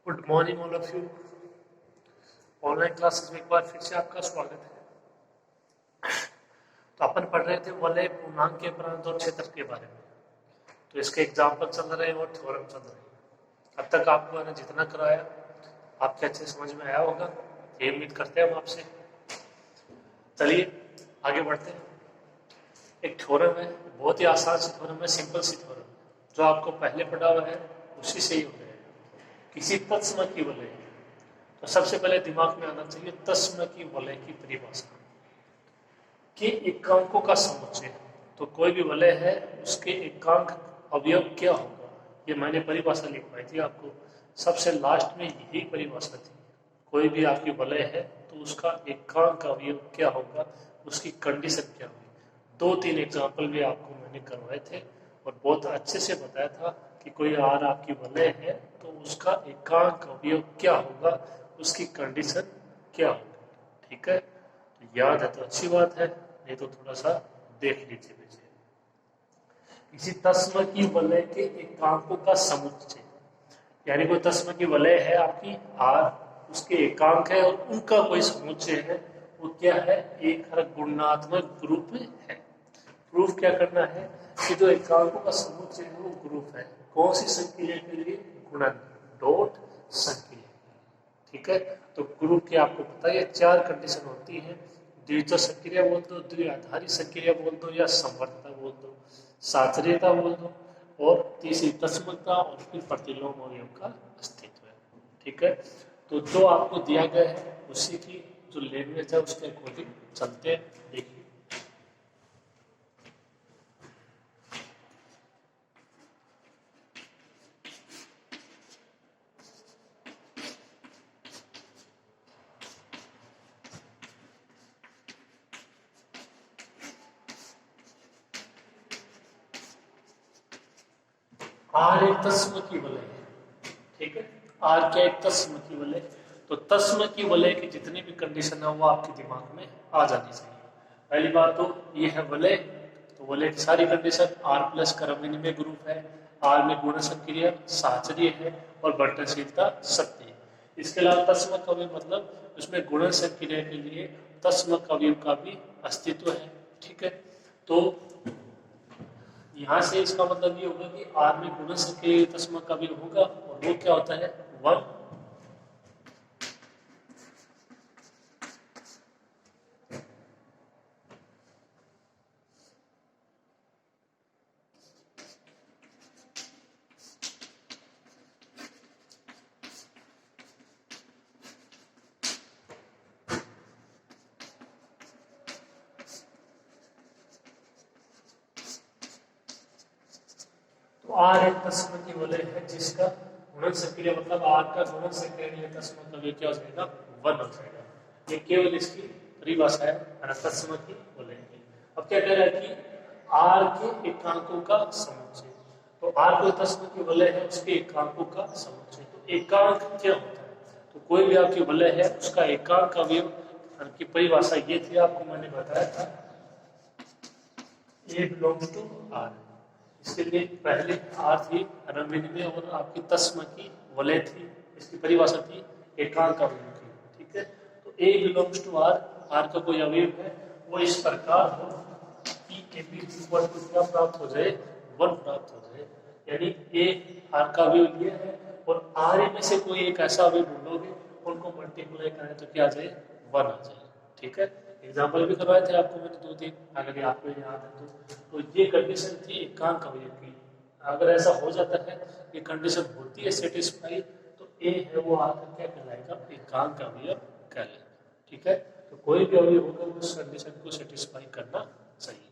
Good morning all of you. Online classes में एक बार फिर से आपका स्वागत है। तो अपन पढ़ रहे थे वलय पूर्णांक के प्रांत और क्षेत्र के बारे में। तो इसके एग्जाम्पल चल रहे हैं और थ्योरम चल रहे हैं। अब तक आपको मैंने जितना कराया आपके अच्छे समझ में आया होगा, ये उम्मीद करते हैं हम आपसे। चलिए आगे बढ़ते हैं। एक थ्योरम है, बहुत ही आसान सी थ्योरम है, सिंपल सी थ्योरम है, जो आपको पहले पढ़ा हुआ है उसी से ही हो जाएगा। किसी तत्सम की वलय, तो सबसे पहले दिमाग में आना चाहिए तस्म की वलय की परिभाषा कि एकांकों का समुच्चय। तो कोई भी वलय है उसके एकांक अवयव क्या होगा, ये मैंने परिभाषा लिखवाई थी आपको। सबसे लास्ट में यही परिभाषा थी। कोई भी आपकी वलय है तो उसका एकांक अवयव क्या होगा, उसकी कंडीशन क्या होगी। 2-3 एग्जाम्पल भी आपको मैंने करवाए थे और बहुत अच्छे से बताया था कि कोई आर आपकी वलय है तो उसका एकांक अवयव क्या होगा, उसकी कंडीशन क्या होगी। ठीक है, तो याद है तो अच्छी बात है, नहीं तो थोड़ा सा देख लीजिए पीछे। किसी तस्म की वलय के एकांकों का समुच्चय, यानी कोई तस्म की वलय है आपकी आर, उसके एकांक है और उनका कोई समुच्चय है, वो क्या है, एक हर गुणात्मक ग्रुप है। प्रूफ क्या करना है कि जो एकांकों का समुच्चय है वो ग्रुप है। कौन सी संक्रिया के लिए, गुणन डॉट संक्रिया। ठीक है, तो ग्रुप की आपको पता है 4 कंडीशन होती है। द्वितीय संक्रिया बोल दो, द्विआधारी संक्रिया बोल दो, या समवर्तता बोल दो, साचर्यता बोल दो, और तीसरी तस्मकता, और फिर प्रतिलोम अवयव का अस्तित्व है। ठीक है, तो जो आपको दिया गया है उसी की जो लैंग्वेज है उसके अकॉर्डिंग चलते हैं। देखिए आर एक तस्म की वलय है। ठीक है, आर क्या एक तस्म की वलय, तो तस्म की वलय की जितनी भी कंडीशन है वो आपके दिमाग में आ जानी चाहिए। पहली बात तो ये है वलय, तो वलय की सारी कंडीशन आर प्लस क्रम विनिमय ग्रुप है, आर में गुण संक्रिया साहचर्य है और वर्तनशीलता सत्य है। इसके अलावा तस्म कवि मतलब उसमें गुण संक्रिया के लिए तस्म कवि का भी अस्तित्व है। ठीक है, तो यहाँ से इसका मतलब ये होगा कि आर में गुणज के तस्मा का भी होगा, और वो क्या होता है 1। तो आर एक तस्मा की वलय है जिसका गुणन संक्रिया मतलब आर का गुणन संक्रिया तस्मा का भी क्या हो जाएगा 1 हो जाएगा। ये केवल इसकी परिभाषा है तस्मा की वलय की। अब क्या कह रहा है कि आर के एकांकों का समुच्चय, तो आर कोई तस्मा की वलय है उसके एकांकों का समुच्चय। तो एकांक क्या होता है, तो कोई भी आपकी वलय है उसका एकांक अवयव की परिभाषा ये थी, आपको मैंने बताया था ए बिलोंग्स टू आर। इसके लिए पहले आर थी रंग विनिमय और आपकी तस्म की वलय थी, इसकी परिभाषा थी एकांक अवयव की। ठीक है, तो ए बिलोंग्स टू आर, आर का कोई अवयव है वो इस प्रकार हो कि ए बी इक्वल टू क्या प्राप्त हो जाए 1 प्राप्त हो जाए। यानी ए आर का अवयव ये है और आर में से कोई एक ऐसा अवयव ढूंढोगे, उनको मल्टीप्लाई करें तो क्या आ जाए 1 आ जाए। ठीक है, एग्जाम्पल भी करवाए थे आपको मैंने 2-3, अगर ये आपको याद है तो ये कंडीशन थी एकांक अवयव की। अगर ऐसा हो जाता है, ये कंडीशन होती है सेटिस्फाई, तो ए है वो आकर क्या कहलाएगा, एकांक अवयव कहलाएगा। ठीक है, तो कोई भी अवयव होगा उस कंडीशन को सेटिस्फाई करना चाहिए।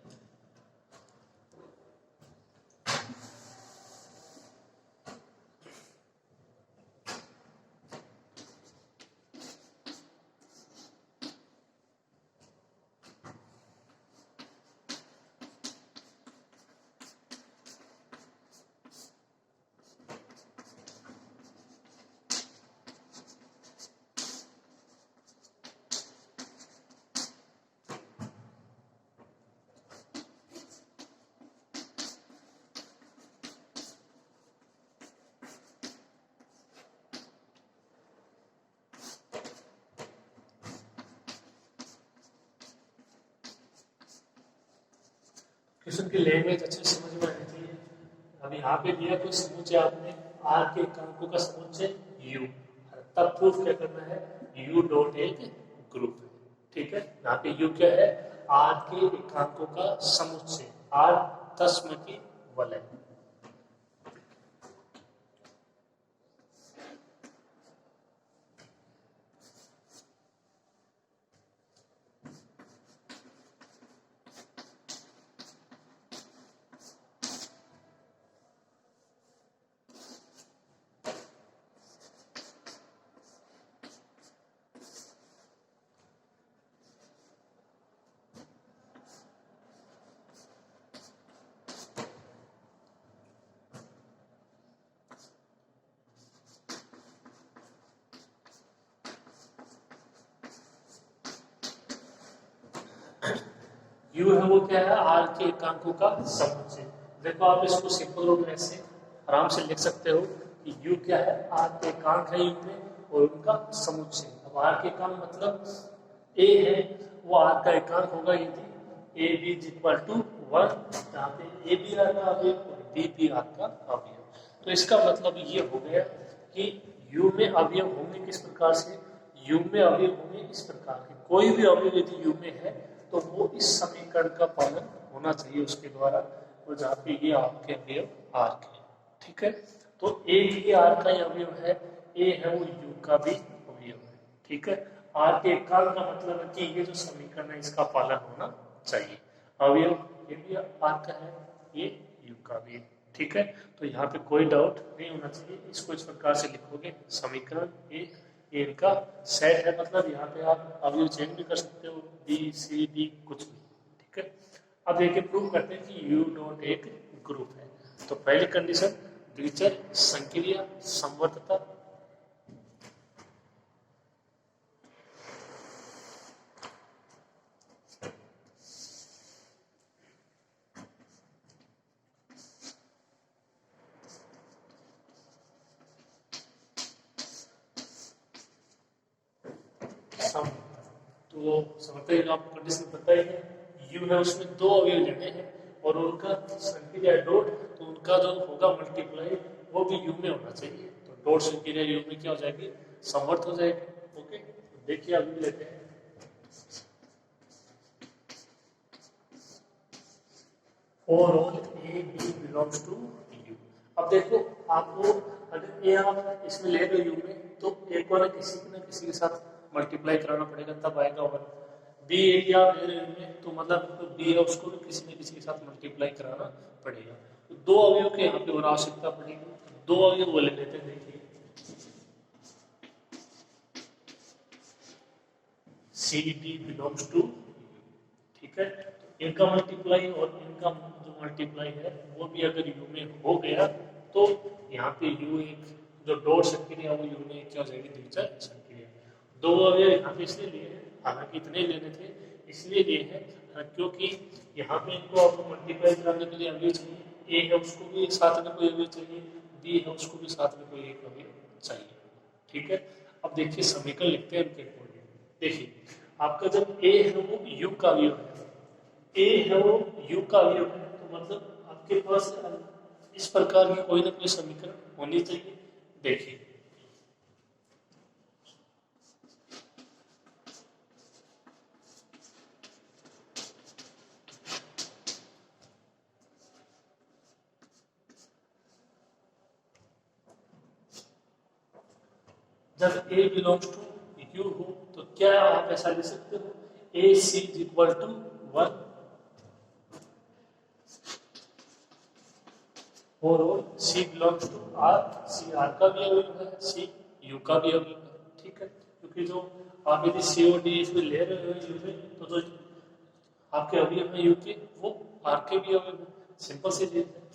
क्वेश्चन की लैंग्वेज अच्छे से समझ में आनी चाहिए। अब यहाँ पे दिया कोई समुच्चय आपने आर के एकांकों का समुच्चय यू, तब प्रूफ क्या करना है, यू डॉट एक ग्रुप है। ठीक है, यहाँ पे यू क्या है, आर के एकांकों का समुच्चय, आर तस्म की वलय। यू है वो क्या है, आर के एकांकों का समुच्चय। देखो आप इसको सिंपल रूप में ऐसे आराम से लिख सकते हो कि यू क्या है, आर के एकांक है यू में और उनका समुच्चय। अब आर के एकांक मतलब ए है वो आर का एकांक होगा यदि ए बी इक्वल टू 1, जहाँ पे ए बी आर का अवयव और बी भी आर का अवयव। तो इसका मतलब ये हो गया कि यू में अवयव होंगे किस प्रकार से, यू में अवयव होंगे इस प्रकार के, कोई भी अवयव यदि यू में है तो वो इस समीकरण का पालन होना चाहिए उसके द्वारा, और जहाँ पे ये आपके अवयव आर के। ठीक है, तो ए भी आर का ही अवयव है, ए है वो यू का भी अवयव है। ठीक है, आर के एकांक का मतलब है कि ये जो समीकरण है इसका पालन होना चाहिए। अवयव ये भी आर का है, ये यू का भी है। ठीक है, तो यहाँ पे कोई डाउट नहीं होना चाहिए। इसको इस प्रकार से लिखोगे, समीकरण ये इनका सेट है, मतलब यहाँ पे आप अवयव चेंज भी कर सकते हो, बी सी डी कुछ भी। ठीक है, अब देखिए प्रूव करते हैं कि यू डॉट एक ग्रुप है। तो पहली कंडीशन द्विचर संक्रिया समवर्तता, तो समझते हैं आपको कंडीशन पता ही है, यू है उसमें दो अवयव लेने हैं और उनका संक्रिया डॉट, तो उनका जो होगा मल्टीप्लाई वो भी यू में होना चाहिए। तो डॉट संक्रिया यू में क्या हो जाएगी, समवर्त हो जाएगी। ओके, तो देखिए अभी लेते हैं और all A B belongs to U. अब देखो आपको अगर ए आप इसमें ले रहे हो यू में, तो एक को ना किसी के साथ मल्टीप्लाई कराना पड़ेगा तब आएगा वन। बी एरिया ले रहे हो तो मतलब बी है उसको भी किसी न किसी के साथ मल्टीप्लाई कराना पड़ेगा। तो दो अवयव के यहाँ पे और आवश्यकता पड़ेगी, दो अवयव वो ले लेते हैं। देखिए सी डी बिलोंग्स टू, ठीक है, तो इनका मल्टीप्लाई और इनका जो मल्टीप्लाई है वो भी अगर यू में हो गया तो यहाँ पे यू एक जो डॉट संक्रिया वो यू में क्या हो जाएगी, द्विचर संक्रिया। दो अवयव यहाँ पे इसलिए लिए हैं, हालांकि इतने लेने थे इसलिए लिए हैं क्योंकि यहाँ पे इनको आपको मल्टीप्लाई कराने के लिए अवयव चाहिए, ए है उसको भी साथ में कोई अवयव चाहिए, बी है उसको भी साथ में कोई एक अवयव चाहिए। ठीक है, अब देखिए समीकरण लिखते हैं इनके अकॉर्डिंग। देखिए आपका जब ए है वो यू का अवयव है, ए है वो यू का अवयव है, तो मतलब आपके पास इस प्रकार की कोई ना कोई समीकरण होनी चाहिए। देखिए जब ए बिलोंग्स टू यू हो तो क्या आप ऐसा लिख सकते हो, A C is equal to 1 और C belongs to R, C R का भी अवयव है, सी यू का भी अवयव है। ठीक है, क्योंकि जो आप यदि सी और डी इसमें ले रहे हो यू में, तो जो आपके अवयव है यू के वो आर के भी अवयव है। सिंपल सी चीज है।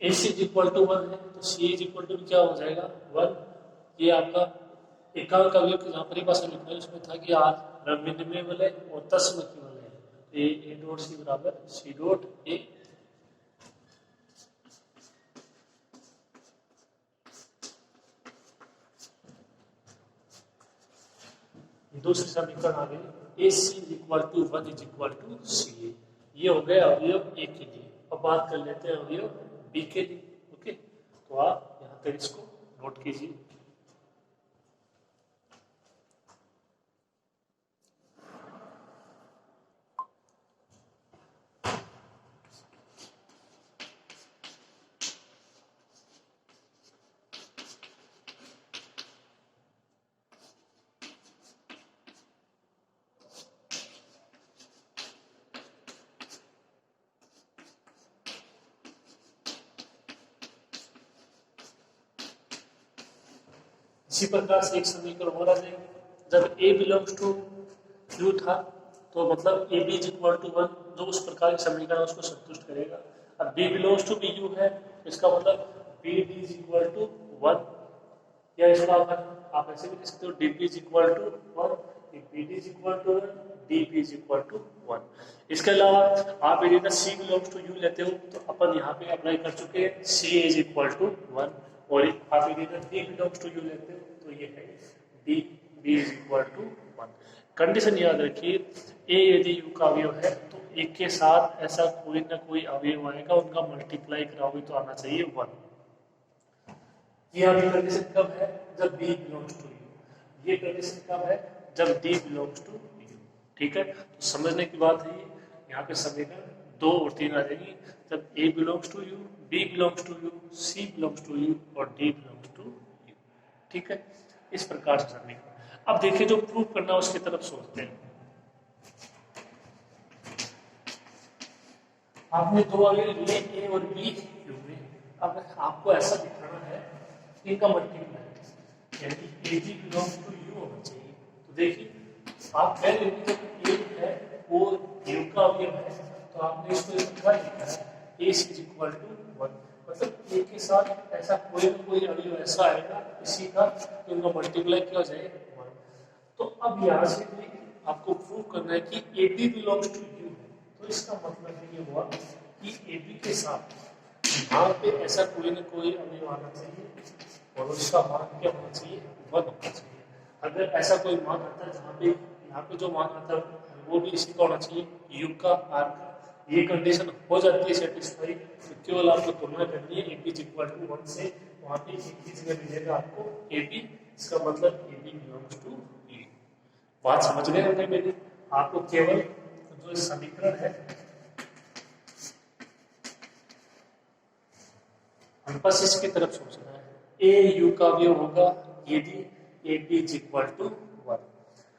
ए सी इज इक्वल टू 1 है तो सी इज इक्वल टू क्या हो जाएगा 1। ये आपका एकांक अवयव की जहाँ परिभाषा लिखा है उसमें था कि आर रविनिमय वलय और तस्म की वलय है, तो ए डॉट सी बराबर सी डॉट ए। दूसरी समीकरण आ गई A C equal to 1 is equal to C A. ये हो गया अवयव ए के लिए। अब बात कर लेते हैं अवयव बी के लिए। ओके, तो आप यहाँ पर इसको नोट कीजिए। इसी प्रकार से एक समीकरण हो रहा है, जब a बिलोंग्स टू q था तो मतलब ए बी इज इक्वल टू 1, जो उस प्रकार के समीकरण उसको संतुष्ट करेगा। अब b belongs to b U है, इसका मतलब b d is equal to 1, या इसका आप ऐसे भी लिख सकते हो d p is equal to 1, b d is equal to 1, d p is equal to 1। इसके अलावा आप यदि सी बिलोंग्स टू यू लेते हो तो अपन यहाँ पे अप्लाई कर चुके हैं सी इज इक्वल टू 1, और आप यदि डी बिलोंग्स टू यू लेते हो तो ये है d b is equal to 1। Condition याद रखिए, ए यदि यू का अवयव है तो एक के साथ ऐसा कोई ना कोई अवयव आएगा, उनका मल्टीप्लाई कराओगे तो आना चाहिए 1। ये आपकी कंडीशन कब है? जब b बिलोंग्स टू u। ये कंडीशन कब है? जब d बिलोंग्स टू u। ठीक है, तो समझने की बात है, यहाँ पे समीकरण 2 और 3 आ जाएगी। जब a belongs to u, b belongs to u, c belongs to u और d बिलोंग्स टू u। ठीक है, इस प्रकार से समीकरण। अब देखिए जो प्रूव करना है उसकी तरफ सोचते हैं। आपने दो अवयव लिए a और b हुए, अब आपको ऐसा दिखाना है इनका मल्टीप्लाई, यानी a B belongs to U होना चाहिए। तो देखिए आप कह रहे हो जब ए है वो यू का अवयव है, तो आपने इसको क्या लिखा है ए इज इक्वल टू 1, मतलब ए के साथ ऐसा कोई ना कोई अवयव ऐसा आएगा इसी का तो उनका मल्टीप्लाई क्या हो जाएगा 1। तो अब यहाँ से आपको प्रूव करना है कि a B belongs to U है, तो इसका मतलब ये हुआ कि ए बी के साथ यहाँ पे ऐसा कोई ना कोई अवयव आना चाहिए और उसका मान क्या होना चाहिए 1 होना चाहिए। अगर ऐसा कोई मान आता है जहाँ पे यहाँ पे जो मान आता है वो भी इसी का होना चाहिए u का r का, ये कंडीशन हो जाती है सेटिस्फाई, तो केवल आपको तुलना करनी है ए बी इक्वल टू 1 से, वहाँ पे एक ही जगह मिलेगा आपको ए बी, इसका मतलब A B belongs to U. बात समझ गए होंगे मेरी? आपको केवल जो समीकरण है बस इसकी तरफ सोचना है। ए यू का अवयव होगा यदि a b is equal to 1।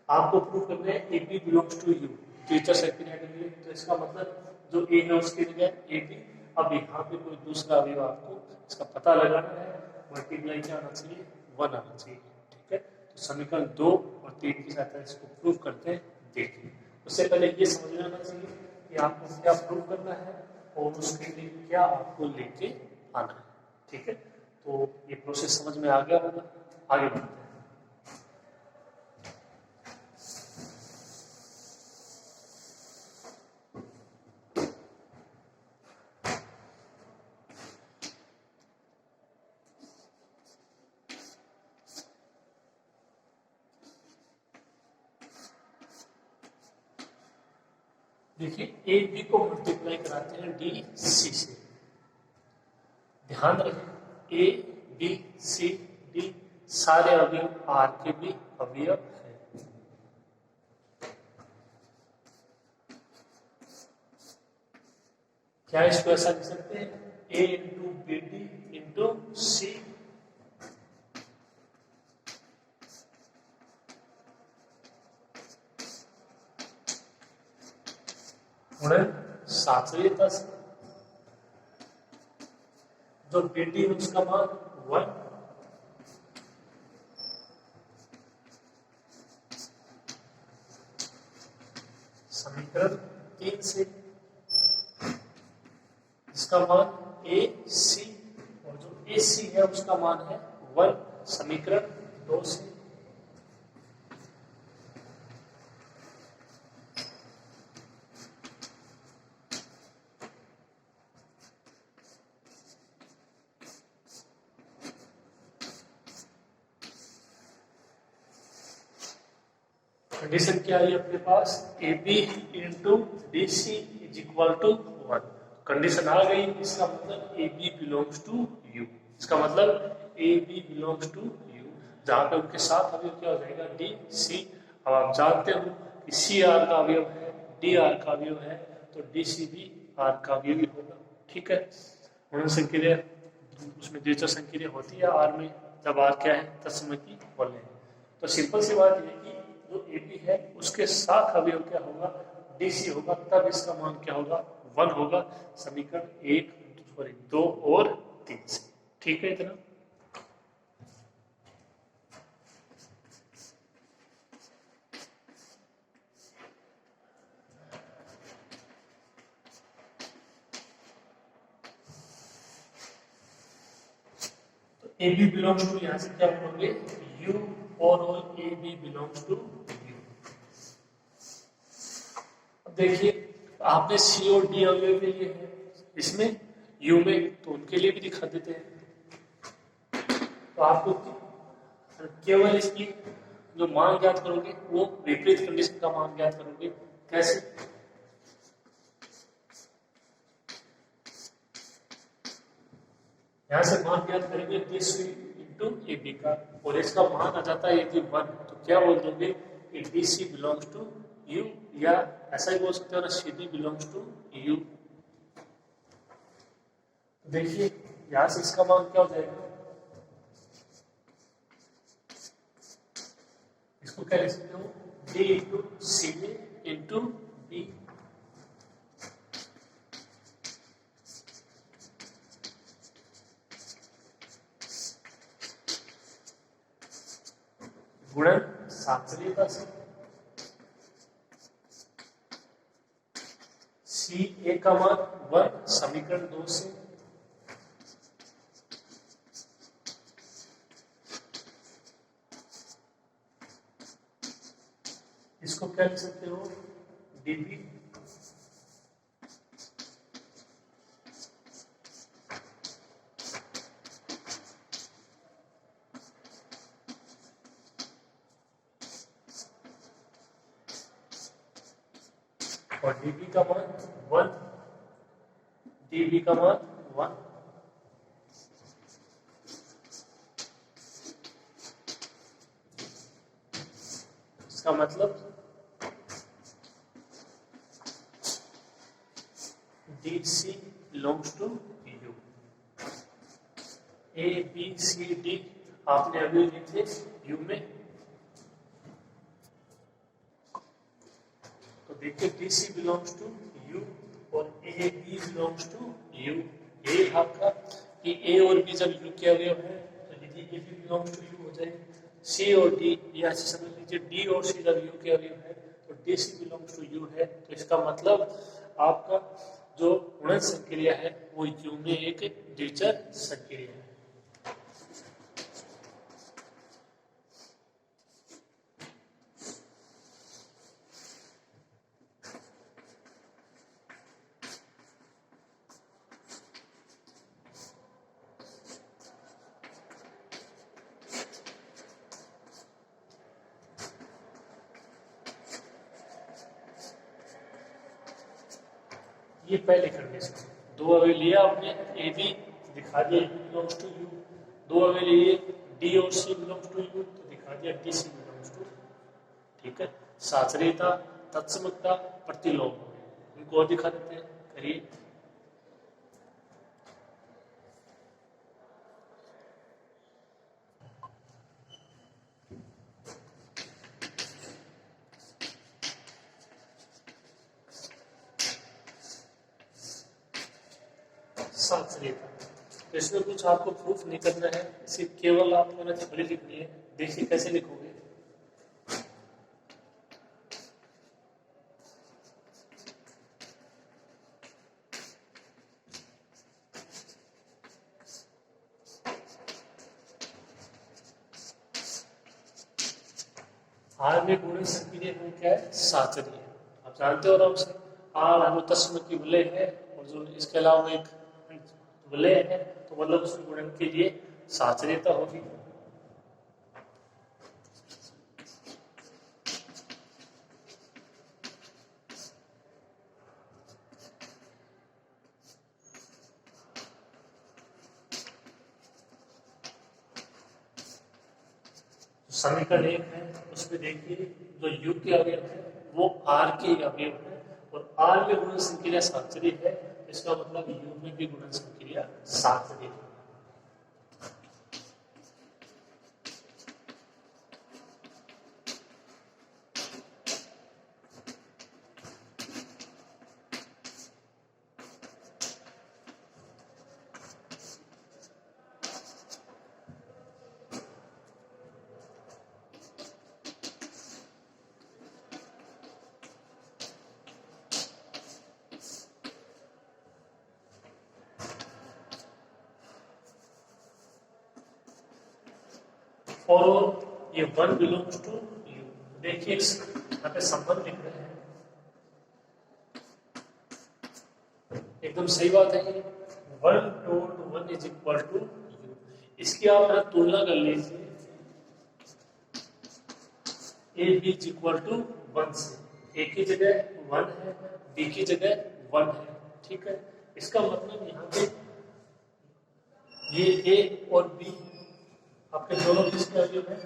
आपको प्रूव करना है a B belongs to U, teacher secondary, तो इसका मतलब जो ए है उसकी जगह ए बी। अब यहाँ पे कोई दूसरा अवयव आपको इसका पता लगाना है, मल्टीप्लाई क्या आना चाहिए 1 आना चाहिए। ठीक है, तो समीकरण 2 और 3 की सहायता इसको प्रूव करते हैं। देखिए उससे पहले ये समझ लेना चाहिए कि आपको क्या प्रूव करना है और उसके लिए क्या आपको लेके आना है। ठीक है, तो ये प्रोसेस समझ में आ गया होगा, आगे बढ़ते हैं। देखिए ए बी को मल्टीप्लाई कराते हैं डी सी से। ध्यान रखें ए बी सी डी सारे अवयव आर के भी अवयव है। क्या इसको ऐसा लिख सकते हैं ए इंटू बी डी इंटू सी, उन्हें 710, जो बी डी है उसका मान 1, समीकरण 3 से इसका मान ए सी, और जो ए सी है उसका मान है 1, समीकरण 2 से। कंडीशन क्या आई अपने पास, A B into D C is equal to 1। Condition आ गई, इसका मतलब A B belongs to U. इसका मतलब A B belongs to U, जहां पे उनके साथ अवयव क्या हो जाएगा, डी सी। अब आप जानते हो कि सी आर का अवयव है, डी आर का अवयव है, तो डी सी भी आर का अवयव ही होगा। ठीक है, गुणन संक्रिया उसमें द्वितीय संक्रिया होती है आर में, जब आर क्या है, तत्सम की वलय है। तो सिंपल सी बात ये है कि जो ए बी है उसके साथ अवयव क्या होगा, डी सी होगा, तब इसका मान क्या होगा, 1 होगा। समीकरण 1 सॉरी 2 और 3 से। ठीक है इतना। ए बी बिलोंग्स टू, यहां से क्या बोलोगे, यू और all A B belongs to U. अब देखिए आपने सी और डी अवयव के लिए है, इसमें यू में, तो उनके लिए भी दिखा देते हैं। तो आपको केवल इसकी जो मान ज्ञात करोगे वो विपरीत कंडीशन का मान ज्ञात करोगे। कैसे, यहां से मान ज्ञात करेंगे d c into a b का, और इसका मान आ जाता है यदि 1, तो क्या बोल दोगे, d C belongs to U, या ऐसा ही बोल सकते हो ना, c d belongs to U. देखिए यहां से इसका मान क्या हो जाएगा, इसको क्या लिख सकते हो, डी इंटू सी इंटू बी। गुणन साचर्यता से, सी ए का मान 1 समीकरण 2 से, इसको क्या लिख सकते हो, डीबी और डीबी का मान 1, डीबी का मान 1। इसका मतलब D C belongs to U. A B C D आपने अभी लिखे यू में, तो देखिए D C belongs to U और A B belongs to U. ये आपका कि ए और बी जब यू के अवयव है तो यदि a B belongs to U हो जाए, सी और डी, या ऐसे समझ लीजिए डी और सी जब यू के अवयव है तो d C belongs to U है। तो इसका मतलब आपका जो गुणन संक्रिया है वो यू में एक द्विचर संक्रिया है। ये पहले कंडीशन, 2 अवयव लिया आपने, ए बी दिखा दिया बिलोंग्स टू यू, 2 अवयव लिए डी और सी बिलोंग्स टू यू, तो दिखा दिया डी सी बिलोंग्स टू। ठीक है, साचर्यता, तत्समकता, प्रतिलोम, इनको और दिखा देते हैं, करिए। साचर्यता, तो इसमें कुछ आपको प्रूफ नहीं करना है, इसे केवल आपको ना थ्योरी लिखनी है। देखिए कैसे लिखोगे, आर में गुणन संक्रिया है क्या है, साचर्य। आप जानते हो आराम से, आर अनुतस्म की विलय है और जो इसके अलावा एक विलय है, तो मतलब उसमें गुणन के लिए साचर्यता होगी। समीकरण 1 है, उसमें देखिए जो यू के अवयव है वो आर के अवयव है और आर में गुणन संक्रिया सातचर्य है, इसका मतलब यू में भी गुणन संक्रिया सातचर्य है। और ये वन बिलोंग्स टू यू। देखिए यहाँ पे संबंध लिख रहे हैं, एकदम सही बात है। One dot one is equal to U. इसकी आप तुलना कर लीजिए a b is equal to one से। ए की जगह वन है, बी की जगह वन है, ठीक है। इसका मतलब यहाँ पे ये ए और बी आपके दोनों किसके अवयव है?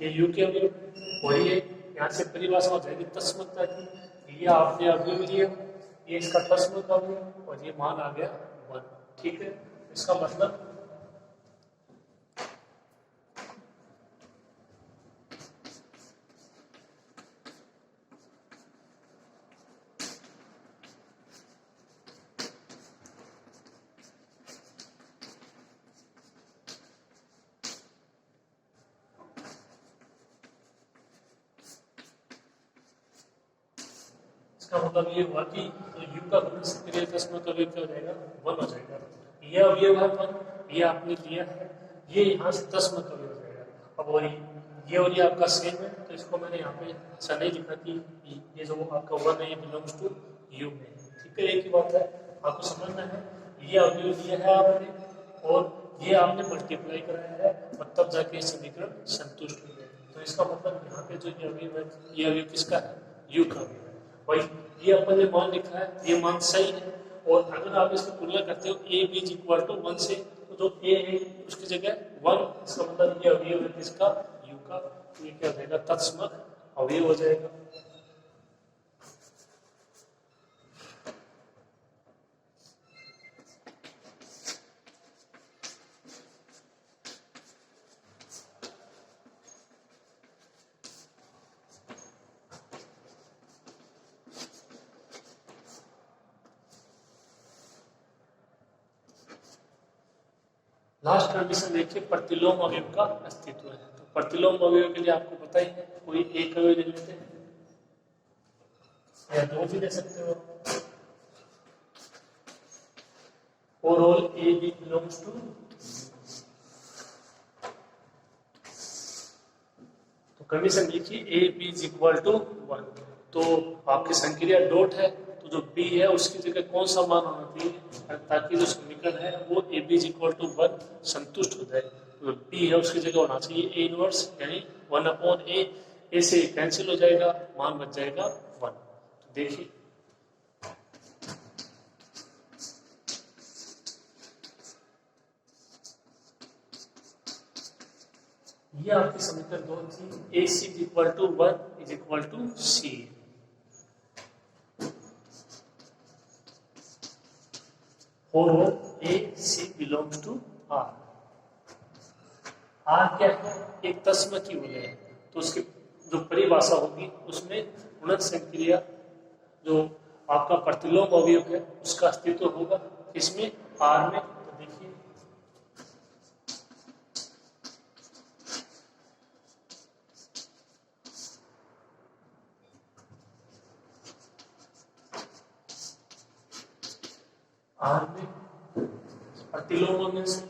ये यू के अवयव है और ये यहाँ से परिभाषा हो जाएगी तस्मकता की। ये आपने अवयव लिया, ये इसका तस्मक अवयव और ये मान आ गया वन, ठीक है। इसका मतलब इसका मतलब ये हुआ कि तो यू का गुणन संक्रिया तस्मक अवयव क्या हो जाएगा? वन हो जाएगा। ये अवयव है वन, ये आपने लिया है, ये यहाँ से तस्मक अवयव हो जाएगा। अब और ये आपका सेम है, तो इसको मैंने यहाँ पे ऐसा नहीं लिखा कि ये जो आपका वन है ये बिलोंग्स टू यू में, ठीक है। एक ही बात है, आपको समझना है। ये अवयव लिया है आपने और ये आपने मल्टीप्लाई कराया है और तब जाके समीकरण संतुष्ट हो गए। तो इसका मतलब यहाँ पे जो ये अवयव है, ये अवयव किसका है? यू का अवयव है। भाई ये अपन ने मान लिखा है, ये मान सही है। और अगर आप इसकी तुलना करते हो a b is equal to one से, तो जो ए है उसकी जगह वन, इसका मतलब ये अवयव है किसका? यू का। तो ये क्या हो जाएगा? तत्समक अवयव हो जाएगा। लास्ट कंडीशन देखिए, प्रतिलोम अवयव का अस्तित्व है। तो प्रतिलोम अवयव के लिए आपको पता ही है, कोई एक अवयव ले लेते हैं या दो भी ले सकते हो। और all A B belongs to, तो कंडीशन लिखिए a b is equal to one. तो आपकी संक्रिया डॉट है, तो जो बी है उसकी जगह कौन सा मान होना चाहिए ताकि जो समीकरण है वो a b is equal to one संतुष्ट हो जाए। तो बी है उसकी जगह होना चाहिए ए इनवर्स, यानी वन अपॉन ए से कैंसिल हो जाएगा, मान बच जाएगा वन। तो देखिए ये आपकी समीकरण दो थी, A C is equal to one is equal to C. और A C belongs to R. R क्या है? एक तस्म की वलय है, तो उसकी जो परिभाषा होगी उसमें गुणन संक्रिया जो आपका प्रतिलोम अवयव है उसका अस्तित्व होगा। इसमें आर में, तो देखिए आर में प्रतिलोम में से,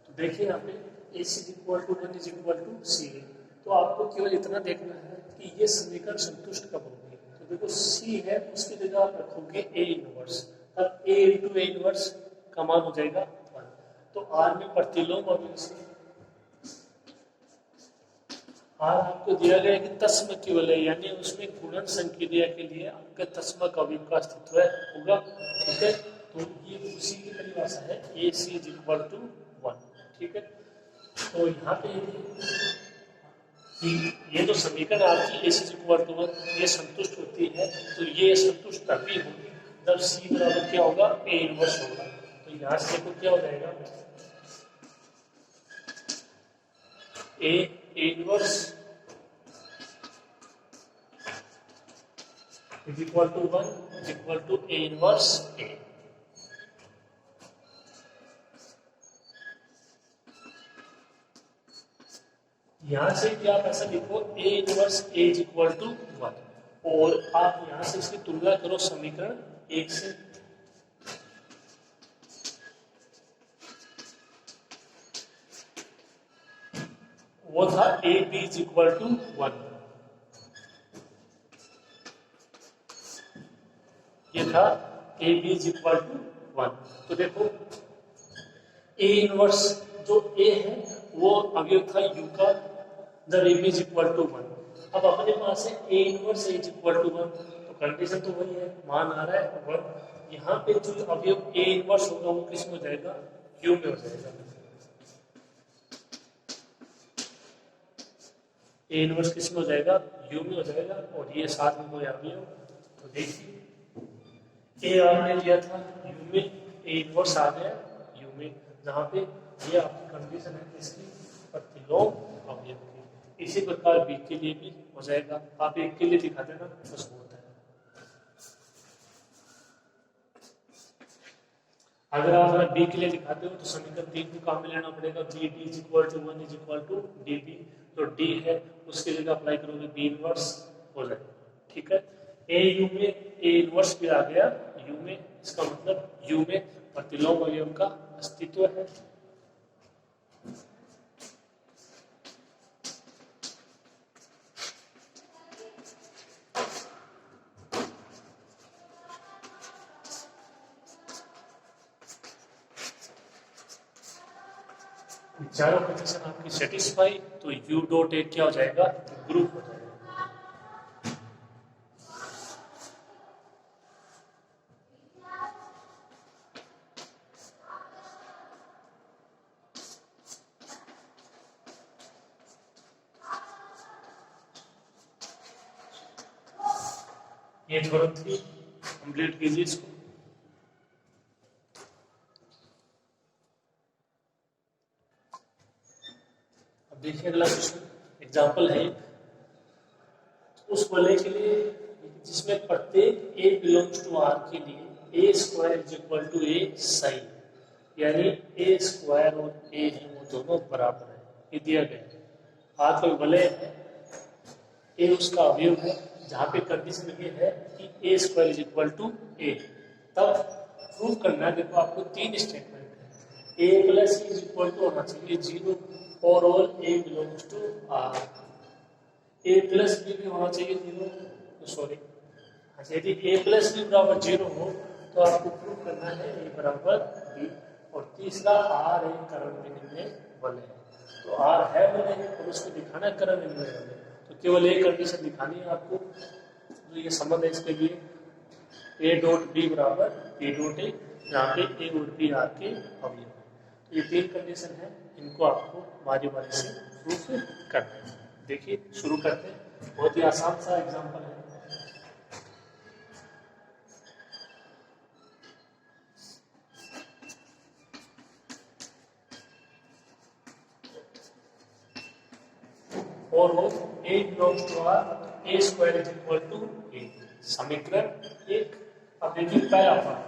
तो देखिए यहाँ पे A C equal to one is equal to C. तो आपको केवल इतना देखना है कि ये समीकरण संतुष्ट कब होगी। तो देखो सी है, उसकी जगह आप रखोगे ए इनवर्स, तब ए इंटू ए इनवर्स का मान हो जाएगा वन। तो आर में प्रतिलोम अवयव से आर आपको दिया गया कि तस्म की वलय, यानी उसमें गुणन संक्रिया के लिए आपके तस्मक अवयव का अस्तित्व होगा, ठीक है। तो तो ये उसी की परिभाषा है ए सी इज इक्वल टू 1। ठीक है, तो यहाँ पे ये जो समीकरण आपकी ए सी इज इक्वल टू 1 ये संतुष्ट होती है, तो ये संतुष्ट तभी होगी जब सी बराबर क्या होगा, ए इनवर्स होगा। तो यहाँ से देखो क्या हो जाएगा, A inverse is equal to 1 is equal to A inverse A. यहां से क्या आप ऐसा लिखो, A inverse A is equal to 1, और आप यहां से इसकी तुलना करो समीकरण 1 से। वो था a b is equal to 1, ये था a b is equal to 1। तो देखो ए इनवर्स जो ए है वो अवयव था यू का जब a b is equal to 1। अब अपने पास है a inverse A is equal to 1, तो कंडीशन तो वही है, मान आ रहा है 1। यहाँ पे जो अवयव ए इनवर्स होगा वो किस में हो जाएगा, यू में हो जाएगा। ए इनवर्स किस में हो जाएगा, यू में हो जाएगा, और ये साथ में कोई अवयव। तो देखिए ए आपने लिया था यू में, ए इनवर्स आ गया यू में, जहाँ पे ये आपकी कंडीशन है किसकी, प्रतिलोम अवयव की। इसी प्रकार बी के लिए भी हो जाएगा, आप एक के लिए दिखा देना बस होता है। अगर आप बी के लिए दिखाते हो तो समीकरण 3 को काम में लेना पड़ेगा, b d is equal to 1 is equal to d b. तो डी है उसके जगह अप्लाई करोगे बी इनवर्स हो जाएगा। ठीक है, ए यू में ए इनवर्स भी आ गया यू में, इसका मतलब यू में प्रतिलोम अवयव का अस्तित्व है। चारों कंडीशन आपकी सेटिस्फाई, तो यू डॉट ए क्या हो जाएगा, ग्रुप हो जाएगा। ये थोड़ा थी, कंप्लीट कीजिए इसको। अब देखिए अगला क्वेश्चन, एग्जाम्पल है उस वलय के लिए जिसमें प्रत्येक ए बिलोंग्स टू आर के लिए ए स्क्वायर इज इक्वल टू ए साई, यानी ए स्क्वायर और ए है वो दोनों बराबर है, ये दिया गया। आर कोई वलय है, ए उसका अवयव है, जहाँ पे कंडीशन ये है कि a square is equal to a, तब प्रूव करना है। देखो आपको 3 स्टेटमेंट है, ए प्लस इज इक्वल टू होना चाहिए 0 और all A belongs to R, a plus b भी होना चाहिए 0, सॉरी यदि ए प्लस बी बराबर 0 हो तो आपको प्रूव करना है ए बराबर बी, और तीसरा आर ए कर्म विनिमय वलय है। तो आर है वलय और उसको दिखाना है कर्म विनिमय वलय, तो केवल एक कंडीशन दिखानी है आपको, तो ये संबंध है इसके लिए ए डॉट बी बराबर बी डॉट ए, जहाँ पे ए और बी आर के अवयव है। तो ये 3 कंडीशन है, इनको आपको बारी बारी से प्रूफ करना है। देखिए शुरू करते हैं, बहुत ही आसान सा एग्जांपल है। और वो A belongs to R, A square is equal to A, समीकरण 1। अब देखिए पहला पार्ट,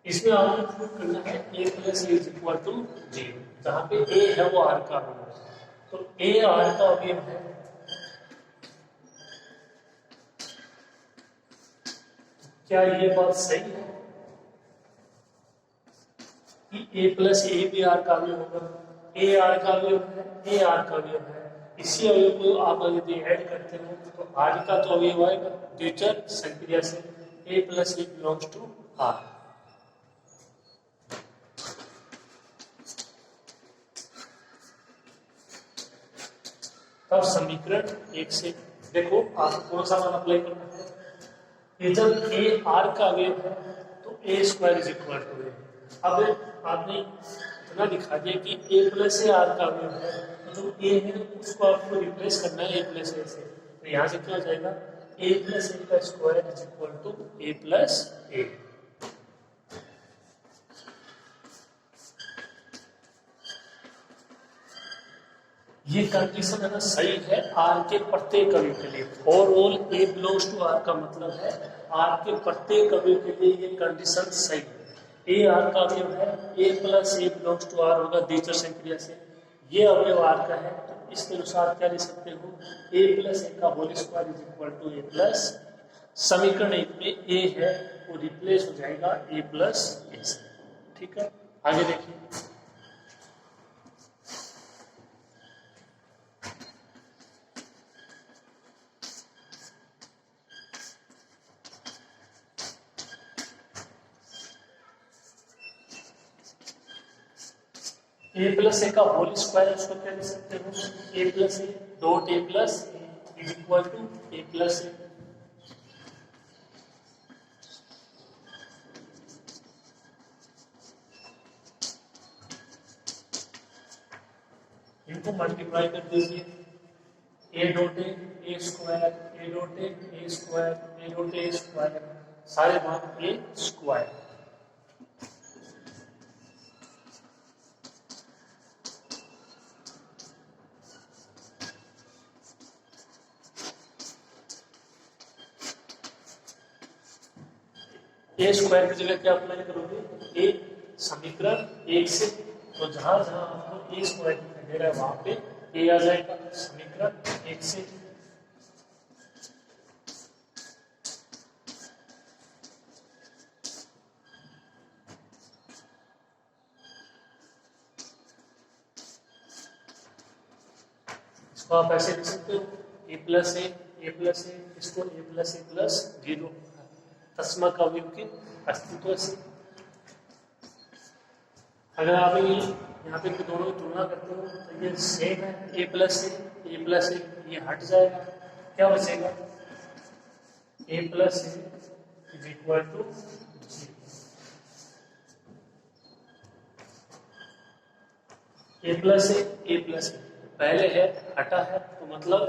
इसमें आपको प्रूव करना है ए plus A is equal to 0, जहां पे ए है वो आर का अवयव है, तो ए आर का अवयव है, क्या ये बात सही है कि ए प्लस ए भी आर का अवयव होगा? ए आर का अवयव है, ए आर का अवयव है, इसी अवयव को आप यदि ऐड करते हो तो आर का तो अवयव आएगा द्विचर संक्रिया से, A plus A belongs to R. तब समीकरण एक से देखो आपको कौन सा मान अप्लाई करना है। ये जब ए आर का अवयव है तो ए स्क्वायर इज इक्वल टू ए। अब आपने इतना दिखा दिया कि ए प्लस ए आर का अवयव है, तो जो ए है उसको आपको रिप्लेस करना है ए प्लस ए से। तो यहाँ से क्या हो जाएगा, ए प्लस ए का square is equal to A plus A. ये कंडीशन है ना सही है आर के प्रत्येक अवयव के लिए। For all A belongs to R का मतलब है आर के प्रत्येक अवयव के लिए ये कंडीशन सही है। ए आर का अवयव है, ए plus A belongs to R होगा द्विचर क्रिया से। ये अवयव आर का है तो इसके अनुसार क्या लिख सकते हो, ए प्लस ए का whole square is equal to A plus, समीकरण एक में ए है वो रिप्लेस हो जाएगा ए प्लस ए से। ठीक है, आगे देखिए। ए प्लस ए का होल स्क्वायर उसको क्या लिख सकते हो, A plus A dot A plus is equal to A plus A. इनको मल्टीप्लाई कर दीजिए, A dot A square, A dot A square, A dot A square, सारे मान ए स्क्वायर। ए स्क्वायर की जगह क्या अप्लाई करोगे, ए समीकरण एक से, तो जहां जहां आपको ए स्क्वायर दिखाई दे रहा है वहां पे ए आ जाएगा समीकरण एक से। इसको आप ऐसे लिख सकते हो, ए प्लस ए प्लस ए, इसको ए प्लस जीरो, तस्मा का अवयव के अस्तित्व से। अगर आप यहाँ पे दोनों की तुलना करते हो तो ये सेम है, ए प्लस ए, ये हट जाएगा, क्या बचेगा, A plus A is equal to A plus A पहले है हटा है तो मतलब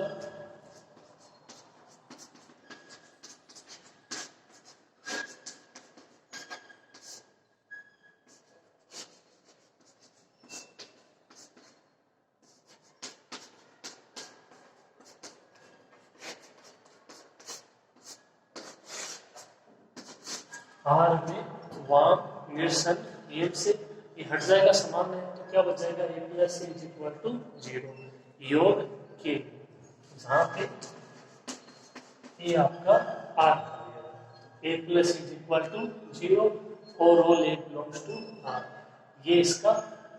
आर में वाम निरसन नियम से ये हट जाएगा, समान है तो क्या बच जाएगा, A plus A is equal to zero. योग के जहां पे ये आपका आर का A plus is equal to zero और all A belongs to R, ये इसका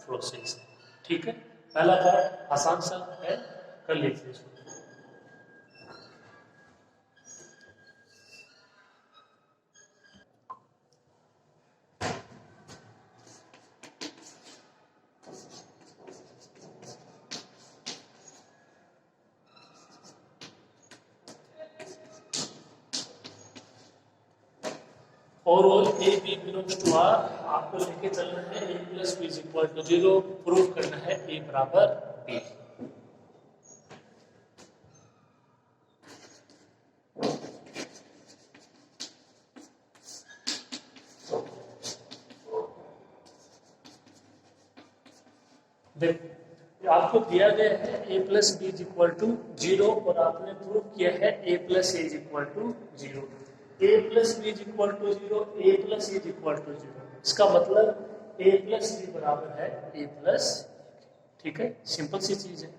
प्रोसेस है। ठीक है, पहला पार्ट आसान सा है, कर लीजिए इसको। और all A B belongs to R, आपको लेके चलना है ए plus B is equal to zero, prove करना है ए बराबर बी। देखो आपको दिया गया है ए plus B is equal to zero और आपने प्रूव किया है ए plus A is equal to zero. A plus B is equal to zero, A plus is equal to zero, इसका मतलब ए प्लस बी बराबर है ए प्लस। ठीक है, सिंपल सी चीज है।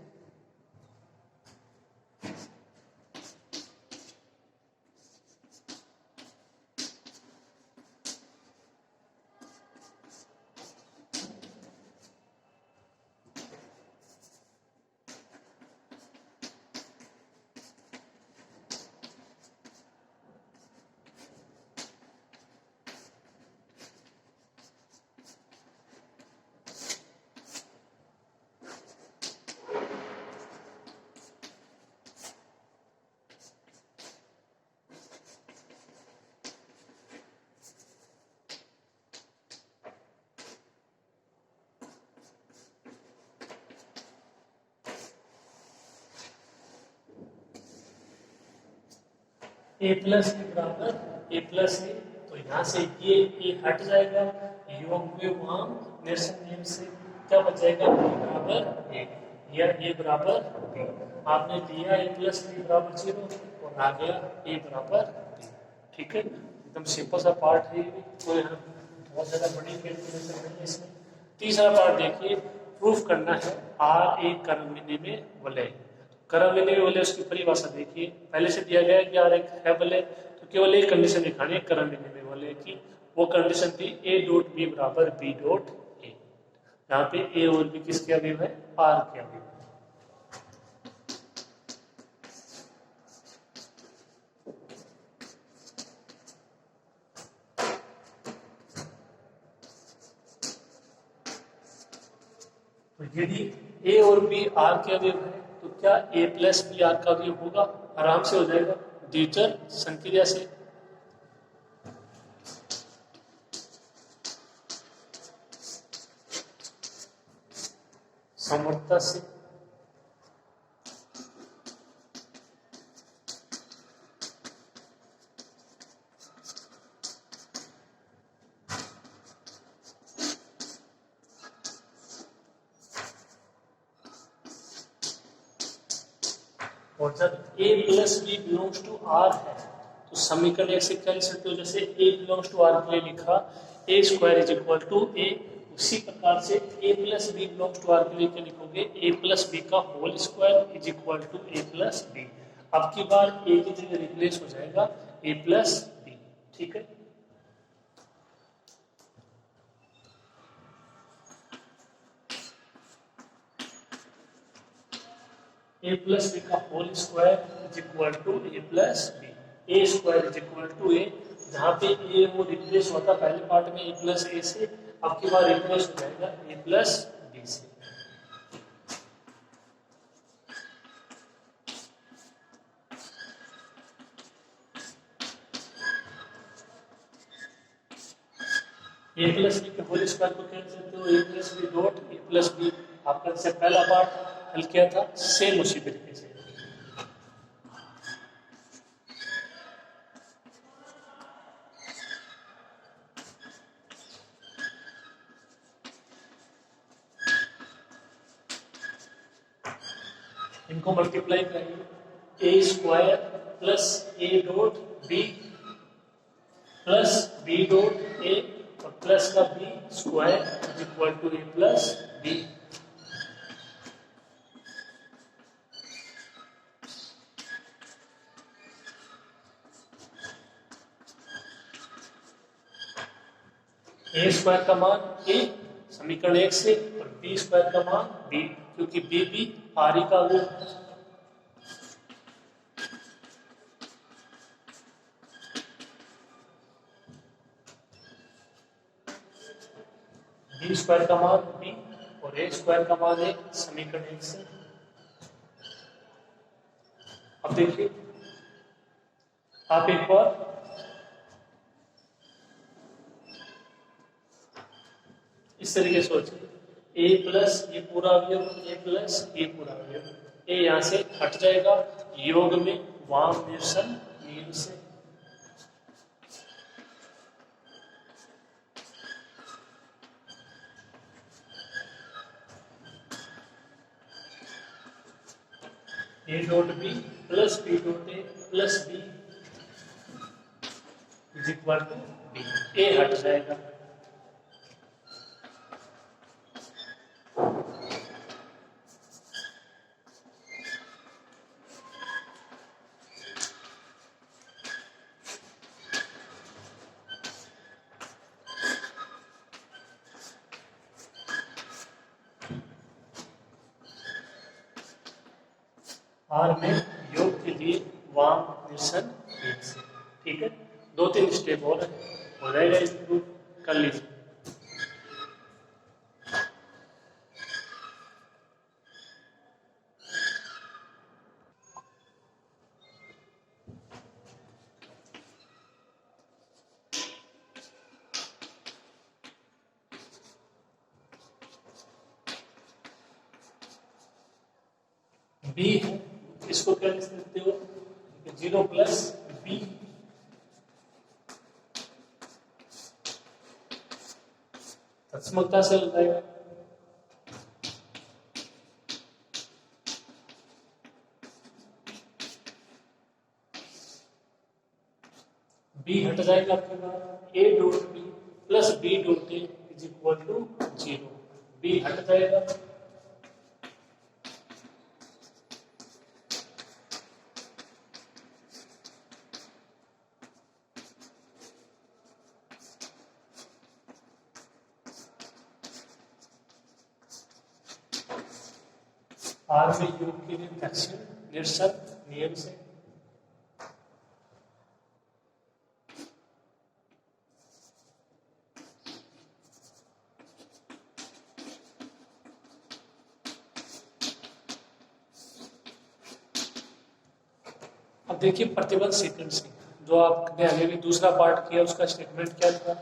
ए प्लस ए बराबर ए प्लस ए, तो यहाँ से ये ए हट जाएगा, योग में वहां निरसन नियम से क्या बच जाएगा, ए बराबर ए या ए बराबर बी। आपने लिया ए प्लस बी बराबर 0 और आ गया ए बराबर बी। ठीक है, एकदम सिंपल सा पार्ट है, कोई बहुत ज्यादा बड़ी कैलकुलेशन नहीं है इसमें। तीसरा पार्ट देखिए, प्रूफ करना है आर एक कर्म में वलय। कर्म में वलय उसकी परिभाषा देखिए, पहले से दिया गया है कि आर एक है वलय, तो केवल एक कंडीशन दिखानी है कर्म में वलय की। वो कंडीशन थी ए डॉट बी बराबर बी डॉट ए। यहाँ पे ए और बी किसके अवयव है, आर के अवयव। तो यदि ए और बी आर के अवयव है तो क्या ए प्लस बी आर का अवयव होगा, आराम से हो जाएगा द्विचर संक्रिया से। समर्थता से, और जब a plus b belongs to R है तो समीकरण एक से क्या लिख सकते हो, जैसे a बिलोंग्स टू आर के लिए लिखा a square is equal to a, उसी प्रकार से a plus b belongs to R के लिए क्या लिखोगे, a प्लस बी का whole square is equal to A plus b. अब की बार a की जगह रिप्लेस हो जाएगा a प्लस बी। ठीक है, ए प्लस बी का whole square is equal to A plus B. A square is equal to A, जहाँ पे ए वो रिप्लेस होता पहले पार्ट में ए प्लस ए से, अब की बार रिप्लेस हो जाएगा ए प्लस बी से। ए प्लस बी के होल स्क्वायर को क्या लिख सकते हो, A plus B dot A plus B. आपका जैसे पहला पार्ट हल किया था सेम उसी तरीके से। इनको मल्टीप्लाई करेंगे, A square plus A dot B plus B dot A और प्लस का B square is equal to A plus B. A square का मान ए समीकरण 1 से और बी स्क्वायर का मान बी, क्योंकि बी भी आर का अवयव है। बी स्क्वायर का मान बी और ए स्क्वायर का मान है समीकरण 1 से। अब देखिए आप एक बार इस तरीके से सोचिए, ए प्लस ये पूरा अवयव, ए प्लस ये पूरा अवयव, ए यहां से हट जाएगा योग में वाम निरसन नियम से। A dot B plus B dot A plus B is equal to B, A हट जाएगा। आर में योग के लिए वाम निरसन नियम से। ठीक है, 2-3 स्टेप और हो जाएगा, इस प्रूफ कर लीजिए। बी है, इसको क्या लिख सकते हो, 0 प्लस बी तत्समकता से लगाएगा। बी हट जाएगा आपके पास, A dot B plus B dot A is equal to 0। B हट जाएगा, आर में योग के लिए निरसन नियम से अब देखिए प्रतिबंध सीक्वेंसिंग, जो आपने अभी भी दूसरा पार्ट किया उसका स्टेटमेंट क्या था?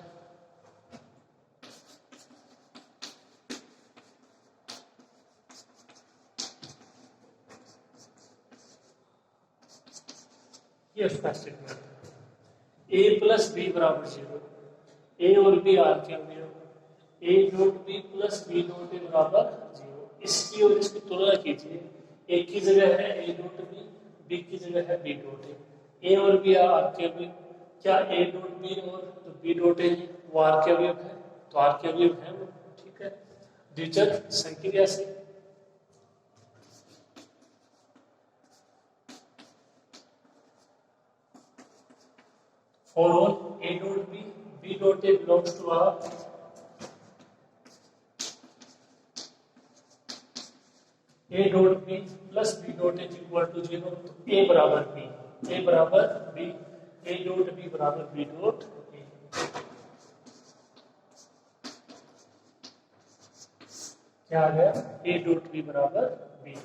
ये उसका स्टेटमेंट, ए प्लस बी बराबर 0, ए और बी आर के अवयव, a dot B plus B dot a बराबर 0। इसकी और इसकी तुलना कीजिए, एक की जगह है ए डॉट बी, बी की जगह है बी डॉट ए और बी आर के अवयव। क्या ए डॉट बी और जो बी डॉट ए वो आर के अवयव है? तो आर के अवयव है वो, ठीक है। द्विचर संक्रिया से for all a dot b, b dot a belongs to R, a dot b plus b dot a is equal to 0। तो a बराबर b, a बराबर b, a dot b बराबर b dot a। क्या आ गया? a dot b बराबर b।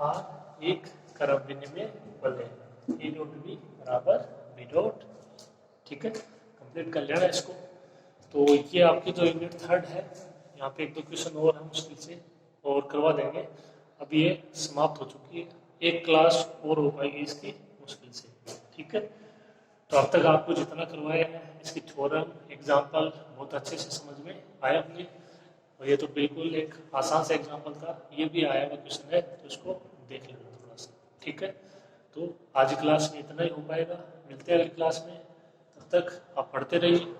Are एक क्रम विनिमय बल है, ए डॉट बी बराबर बी डॉट, ठीक है। कंप्लीट कर लेना इसको। तो ये आपकी जो यूनिट 3 है, यहाँ पे एक दो क्वेश्चन और हम मुश्किल से और करवा देंगे। अब ये समाप्त हो चुकी है, एक क्लास और हो पाएगी इसकी मुश्किल से, ठीक है। तो अब तक आपको जितना करवाया है इसकी थ्योरम एग्जाम्पल बहुत अच्छे से समझ में आया होंगे। और ये तो बिल्कुल एक आसान सा एग्जाम्पल था, ये भी आया हुआ क्वेश्चन है, तो इसको देख लेना थोड़ा सा, ठीक है। तो आज की क्लास में इतना ही हो पाएगा, मिलते हैं अगली क्लास में। तब तक आप पढ़ते रहिए।